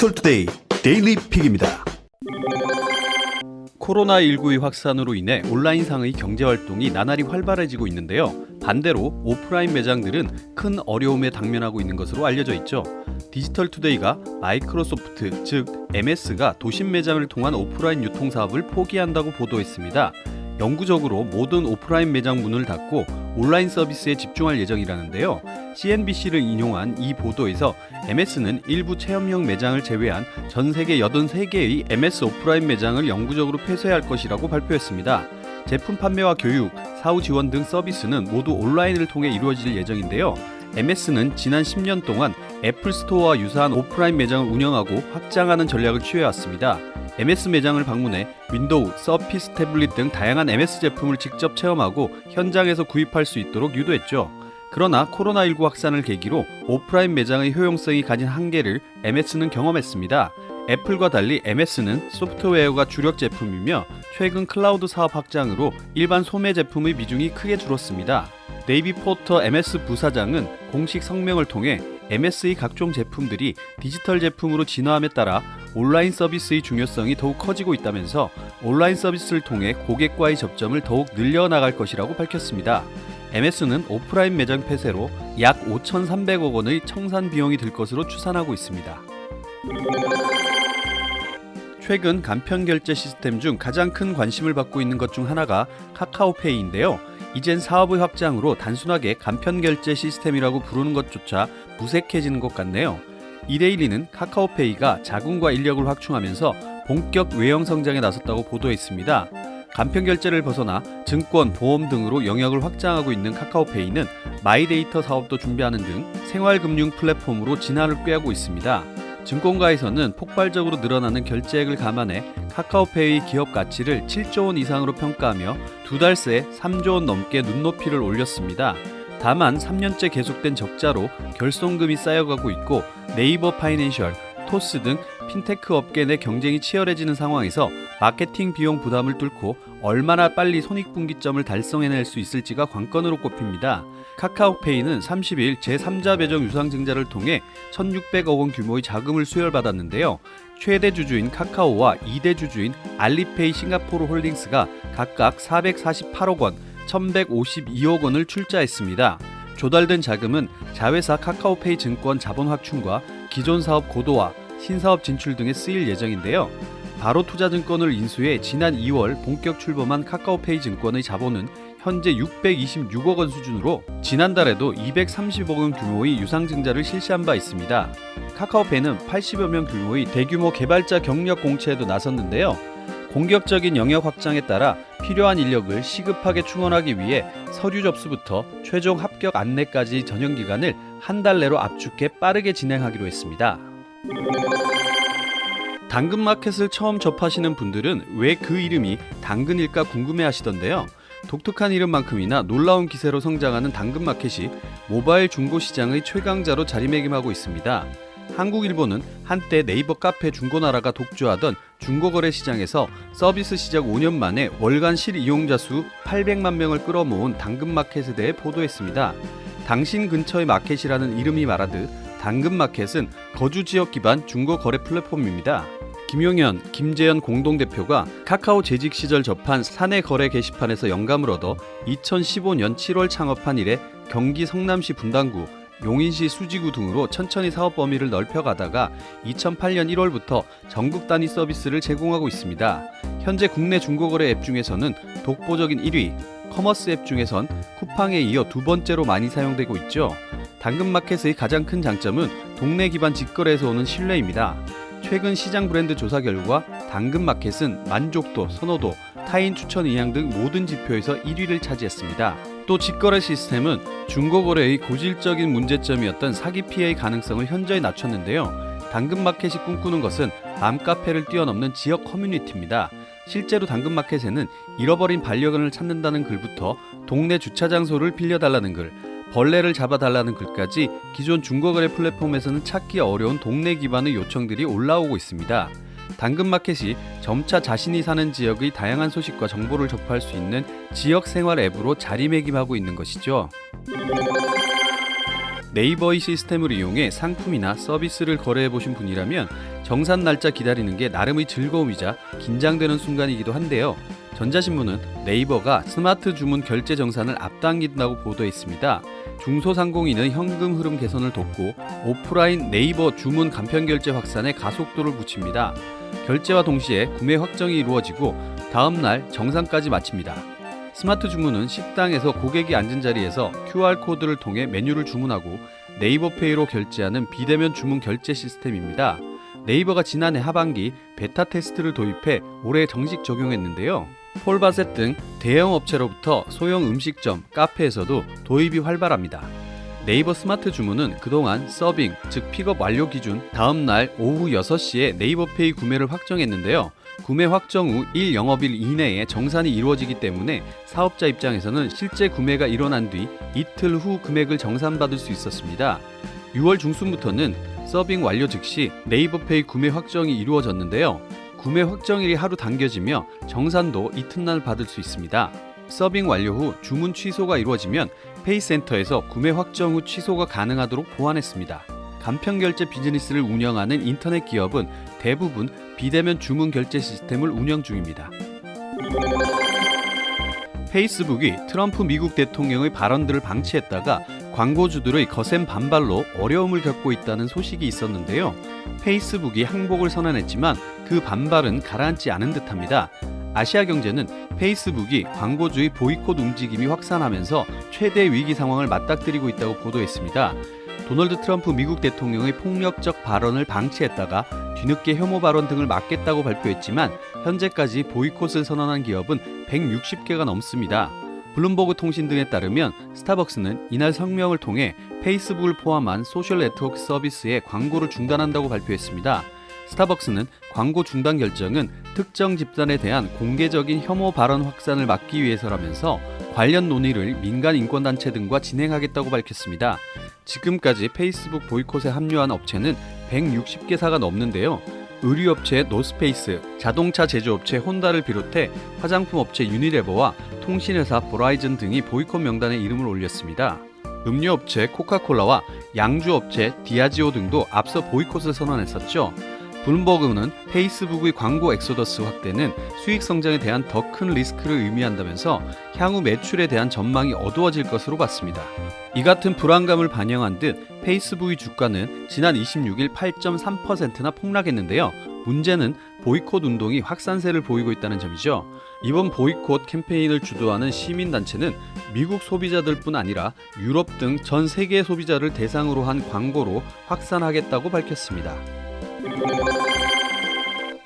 디지털투데이 데일리 픽입니다. 코로나19의 확산으로 인해 온라인상의 경제활동이 나날이 활발해지고 있는데요. 반대로 오프라인 매장들은 큰 어려움에 당면하고 있는 것으로 알려져 있죠. 디지털투데이가 마이크로소프트, 즉 MS가 도심 매장을 통한 오프라인 유통사업을 포기한다고 보도했습니다. 영구적으로 모든 오프라인 매장 문을 닫고 온라인 서비스에 집중할 예정이라는데요. CNBC를 인용한 이 보도에서 MS는 일부 체험형 매장을 제외한 전 세계 83개의 MS 오프라인 매장을 영구적으로 폐쇄할 것이라고 발표했습니다. 제품 판매와 교육, 사후 지원 등 서비스는 모두 온라인을 통해 이루어질 예정인데요. MS는 지난 10년 동안 애플 스토어와 유사한 오프라인 매장을 운영하고 확장하는 전략을 취해왔습니다. MS 매장을 방문해 윈도우, 서피스 태블릿 등 다양한 MS 제품을 직접 체험하고 현장에서 구입할 수 있도록 유도했죠. 그러나 코로나19 확산을 계기로 오프라인 매장의 효용성이 가진 한계를 MS는 경험했습니다. 애플과 달리 MS는 소프트웨어가 주력 제품이며 최근 클라우드 사업 확장으로 일반 소매 제품의 비중이 크게 줄었습니다. 데이비 포터 MS 부사장은 공식 성명을 통해 MS의 각종 제품들이 디지털 제품으로 진화함에 따라 온라인 서비스의 중요성이 더욱 커지고 있다면서 온라인 서비스를 통해 고객과의 접점을 더욱 늘려나갈 것이라고 밝혔습니다. MS는 오프라인 매장 폐쇄로 약 5,300억 원의 청산 비용이 들 것으로 추산하고 있습니다. 최근 간편 결제 시스템 중 가장 큰 관심을 받고 있는 것 중 하나가 카카오페이인데요. 이젠 사업의 확장으로 단순하게 간편 결제 시스템이라고 부르는 것조차 무색해지는 것 같네요. 이데일리는 카카오페이가 자금과 인력을 확충하면서 본격 외형 성장에 나섰다고 보도했습니다. 간편 결제를 벗어나 증권, 보험 등으로 영역을 확장하고 있는 카카오페이는 마이데이터 사업도 준비하는 등 생활금융 플랫폼으로 진화를 꾀하고 있습니다. 증권가에서는 폭발적으로 늘어나는 결제액을 감안해 카카오페이 기업 가치를 7조 원 이상으로 평가하며 두 달 새 3조 원 넘게 눈높이를 올렸습니다. 다만 3년째 계속된 적자로 결손금이 쌓여가고 있고 네이버 파이낸셜, 토스 등 핀테크 업계 내 경쟁이 치열해지는 상황에서 마케팅 비용 부담을 뚫고 얼마나 빨리 손익분기점을 달성해낼 수 있을지가 관건으로 꼽힙니다. 카카오페이는 30일 제3자 배정 유상증자를 통해 1,600억 원 규모의 자금을 수혈받았는데요. 최대 주주인 카카오와 2대 주주인 알리페이 싱가포르 홀딩스가 각각 448억 원, 1,152억 원을 출자했습니다. 조달된 자금은 자회사 카카오페이 증권 자본 확충과 기존 사업 고도화, 신사업 진출 등에 쓰일 예정인데요. 바로투자증권을 인수해 지난 2월 본격 출범한 카카오페이 증권의 자본은 현재 626억 원 수준으로 지난달에도 230억 원 규모의 유상증자를 실시한 바 있습니다. 카카오페이는 80여 명 규모의 대규모 개발자 경력 공채에도 나섰는데요. 공격적인 영역 확장에 따라 필요한 인력을 시급하게 충원하기 위해 서류 접수부터 최종 합격 안내까지 전형 기간을 한 달 내로 압축해 빠르게 진행하기로 했습니다. 당근마켓을 처음 접하시는 분들은 왜 그 이름이 당근일까 궁금해하시던데요. 독특한 이름만큼이나 놀라운 기세로 성장하는 당근마켓이 모바일 중고 시장의 최강자로 자리매김하고 있습니다. 한국, 일본은 한때 네이버 카페 중고나라가 독주하던 중고거래 시장에서 서비스 시작 5년 만에 월간 실이용자 수 800만 명을 끌어모은 당근마켓에 대해 보도했습니다. 당신 근처의 마켓이라는 이름이 말하듯 당근마켓은 거주 지역 기반 중고거래 플랫폼입니다. 김용현, 김재현 공동대표가 카카오 재직 시절 접한 사내 거래 게시판에서 영감을 얻어 2015년 7월 창업한 이래 경기 성남시 분당구, 용인시 수지구 등으로 천천히 사업 범위를 넓혀가다가 2008년 1월부터 전국 단위 서비스를 제공하고 있습니다. 현재 국내 중고거래 앱 중에서는 독보적인 1위, 커머스 앱 중에선 쿠팡에 이어 두 번째로 많이 사용되고 있죠. 당근마켓의 가장 큰 장점은 동네 기반 직거래에서 오는 신뢰입니다. 최근 시장 브랜드 조사 결과 당근마켓은 만족도, 선호도, 타인 추천 의향 등 모든 지표에서 1위를 차지했습니다. 또 직거래 시스템은 중고거래의 고질적인 문제점이었던 사기 피해의 가능성을 현저히 낮췄는데요. 당근마켓이 꿈꾸는 것은 맘카페를 뛰어넘는 지역 커뮤니티입니다. 실제로 당근마켓에는 잃어버린 반려견을 찾는다는 글부터 동네 주차장소를 빌려달라는 글, 벌레를 잡아달라는 글까지 기존 중고거래 플랫폼에서는 찾기 어려운 동네 기반의 요청들이 올라오고 있습니다. 당근마켓이 점차 자신이 사는 지역의 다양한 소식과 정보를 접할 수 있는 지역 생활 앱으로 자리매김하고 있는 것이죠. 네이버의 시스템을 이용해 상품이나 서비스를 거래해 보신 분이라면 정산 날짜 기다리는 게 나름의 즐거움이자 긴장되는 순간이기도 한데요. 전자신문은 네이버가 스마트 주문 결제 정산을 앞당긴다고 보도했습니다. 중소상공인의 현금 흐름 개선을 돕고 오프라인 네이버 주문 간편 결제 확산에 가속도를 붙입니다. 결제와 동시에 구매 확정이 이루어지고 다음 날 정산까지 마칩니다. 스마트 주문은 식당에서 고객이 앉은 자리에서 QR코드를 통해 메뉴를 주문하고 네이버페이로 결제하는 비대면 주문 결제 시스템입니다. 네이버가 지난해 하반기 베타 테스트를 도입해 올해 정식 적용했는데요. 폴바셋 등 대형 업체로부터 소형 음식점, 카페에서도 도입이 활발합니다. 네이버 스마트 주문은 그동안 서빙, 즉 픽업 완료 기준 다음 날 오후 6시에 네이버페이 구매를 확정했는데요. 구매 확정 후 1영업일 이내에 정산이 이루어지기 때문에 사업자 입장에서는 실제 구매가 일어난 뒤 이틀 후 금액을 정산받을 수 있었습니다. 6월 중순부터는 서빙 완료 즉시 네이버페이 구매 확정이 이루어졌는데요. 구매 확정일이 하루 당겨지며 정산도 이튿날 받을 수 있습니다. 서빙 완료 후 주문 취소가 이루어지면 페이센터에서 구매 확정 후 취소가 가능하도록 보완했습니다. 간편결제 비즈니스를 운영하는 인터넷 기업은 대부분 비대면 주문 결제 시스템을 운영 중입니다. 페이스북이 트럼프 미국 대통령의 발언들을 방치했다가 광고주들의 거센 반발로 어려움을 겪고 있다는 소식이 있었는데요. 페이스북이 항복을 선언했지만 그 반발은 가라앉지 않은 듯합니다. 아시아경제는 페이스북이 광고주의 보이콧 움직임이 확산하면서 최대 위기 상황을 맞닥뜨리고 있다고 보도했습니다. 도널드 트럼프 미국 대통령의 폭력적 발언을 방치했다가 뒤늦게 혐오 발언 등을 막겠다고 발표했지만 현재까지 보이콧을 선언한 기업은 160개가 넘습니다. 블룸버그 통신 등에 따르면 스타벅스는 이날 성명을 통해 페이스북을 포함한 소셜 네트워크 서비스의 광고를 중단한다고 발표했습니다. 스타벅스는 광고 중단 결정은 특정 집단에 대한 공개적인 혐오 발언 확산을 막기 위해서라면서 관련 논의를 민간 인권단체 등과 진행하겠다고 밝혔습니다. 지금까지 페이스북 보이콧에 합류한 업체는 160개사가 넘는데요. 의류업체 노스페이스, 자동차 제조업체 혼다를 비롯해 화장품업체 유니레버와 통신회사 버라이즌 등이 보이콧 명단에 이름을 올렸습니다. 음료업체 코카콜라와 양주업체 디아지오 등도 앞서 보이콧을 선언했었죠. 블룸버그는 페이스북의 광고 엑소더스 확대는 수익 성장에 대한 더 큰 리스크를 의미한다면서 향후 매출에 대한 전망이 어두워질 것으로 봤습니다. 이 같은 불안감을 반영한 듯 페이스북의 주가는 지난 26일 8.3%나 폭락했는데요. 문제는 보이콧 운동이 확산세를 보이고 있다는 점이죠. 이번 보이콧 캠페인을 주도하는 시민단체는 미국 소비자들뿐 아니라 유럽 등 전 세계 소비자를 대상으로 한 광고로 확산하겠다고 밝혔습니다.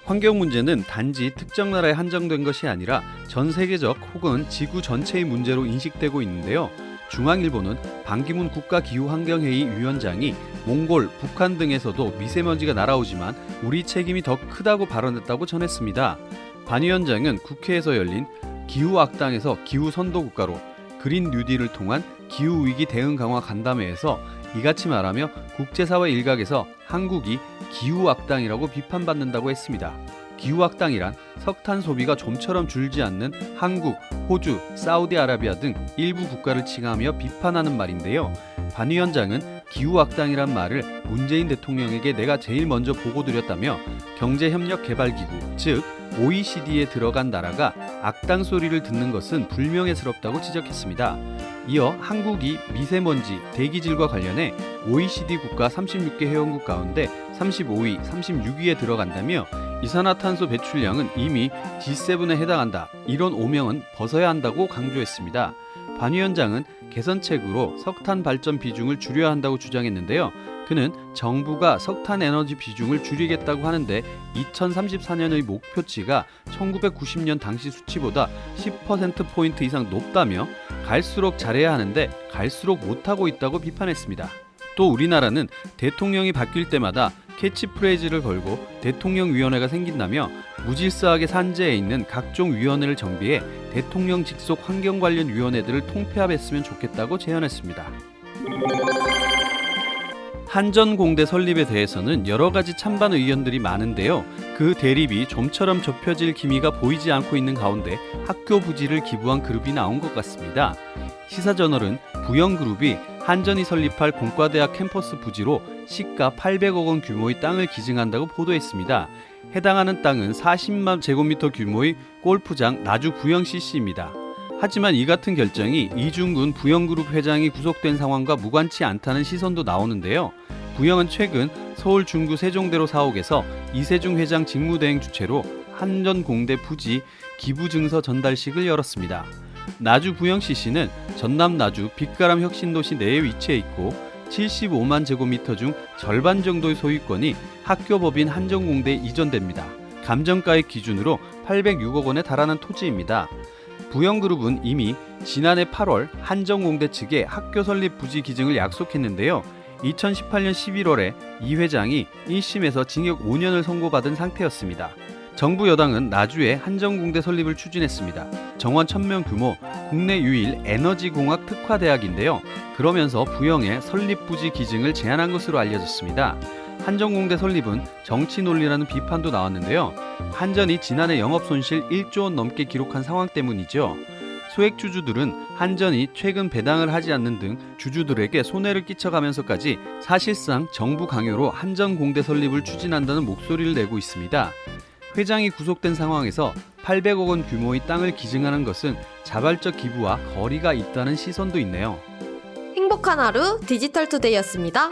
환경 문제는 단지 특정 나라에 한정된 것이 아니라 전 세계적 혹은 지구 전체의 문제로 인식되고 있는데요. 중앙일보는 반기문 국가기후환경회의 위원장이 몽골, 북한 등에서도 미세먼지가 날아오지만 우리 책임이 더 크다고 발언했다고 전했습니다. 반 위원장은 국회에서 열린 기후악당에서 기후선도국가로 그린 뉴딜을 통한 기후위기 대응 강화 간담회에서 이같이 말하며 국제사회 일각에서 한국이 기후악당이라고 비판받는다고 했습니다. 기후악당이란 석탄 소비가 좀처럼 줄지 않는 한국, 호주, 사우디아라비아 등 일부 국가를 칭하며 비판하는 말인데요. 반 위원장은 기후악당이란 말을 문재인 대통령에게 내가 제일 먼저 보고드렸다며 경제협력개발기구, 즉 OECD에 들어간 나라가 악당 소리를 듣는 것은 불명예스럽다고 지적했습니다. 이어 한국이 미세먼지, 대기질과 관련해 OECD 국가 36개 회원국 가운데 35위, 36위에 들어간다며 이산화탄소 배출량은 이미 G7에 해당한다. 이런 오명은 벗어야 한다고 강조했습니다. 반 위원장은 개선책으로 석탄 발전 비중을 줄여야 한다고 주장했는데요. 그는 정부가 석탄 에너지 비중을 줄이겠다고 하는데 2034년의 목표치가 1990년 당시 수치보다 10%포인트 이상 높다며 갈수록 잘해야 하는데 갈수록 못하고 있다고 비판했습니다. 또 우리나라는 대통령이 바뀔 때마다 캐치프레이즈를 걸고 대통령위원회가 생긴다며 무질서하게 산재해 있는 각종 위원회를 정비해 대통령 직속 환경 관련 위원회들을 통폐합했으면 좋겠다고 제안했습니다. 한전공대 설립에 대해서는 여러 가지 찬반 의견들이 많은데요. 그 대립이 좀처럼 좁혀질 기미가 보이지 않고 있는 가운데 학교 부지를 기부한 그룹이 나온 것 같습니다. 시사저널은 부영그룹이 한전이 설립할 공과대학 캠퍼스 부지로 시가 800억 원 규모의 땅을 기증한다고 보도했습니다. 해당하는 땅은 40만 제곱미터 규모의 골프장 나주 부영 CC입니다. 하지만 이 같은 결정이 이중근 부영그룹 회장이 구속된 상황과 무관치 않다는 시선도 나오는데요. 부영은 최근 서울 중구 세종대로 사옥에서 이세중 회장 직무대행 주최로 한전공대 부지 기부증서 전달식을 열었습니다. 나주 부영 CC는 전남 나주 빛가람 혁신도시 내에 위치해 있고 75만 제곱미터 중 절반 정도의 소유권이 학교법인 한전공대에 이전됩니다. 감정가액 기준으로 806억 원에 달하는 토지입니다. 부영그룹은 이미 지난해 8월 한전공대 측에 학교 설립 부지 기증을 약속했는데요. 2018년 11월에 이 회장이 1심에서 징역 5년을 선고받은 상태였습니다. 정부 여당은 나주에 한전공대 설립을 추진했습니다. 정원 1000명 규모 국내 유일 에너지공학 특화대학인데요. 그러면서 부영의 설립 부지 기증을 제안한 것으로 알려졌습니다. 한전공대 설립은 정치 논리라는 비판도 나왔는데요. 한전이 지난해 영업손실 1조 원 넘게 기록한 상황 때문이죠. 소액주주들은 한전이 최근 배당을 하지 않는 등 주주들에게 손해를 끼쳐가면서까지 사실상 정부 강요로 한전공대 설립을 추진한다는 목소리를 내고 있습니다. 회장이 구속된 상황에서 800억 원 규모의 땅을 기증하는 것은 자발적 기부와 거리가 있다는 시선도 있네요. 행복한 하루 디지털투데이였습니다.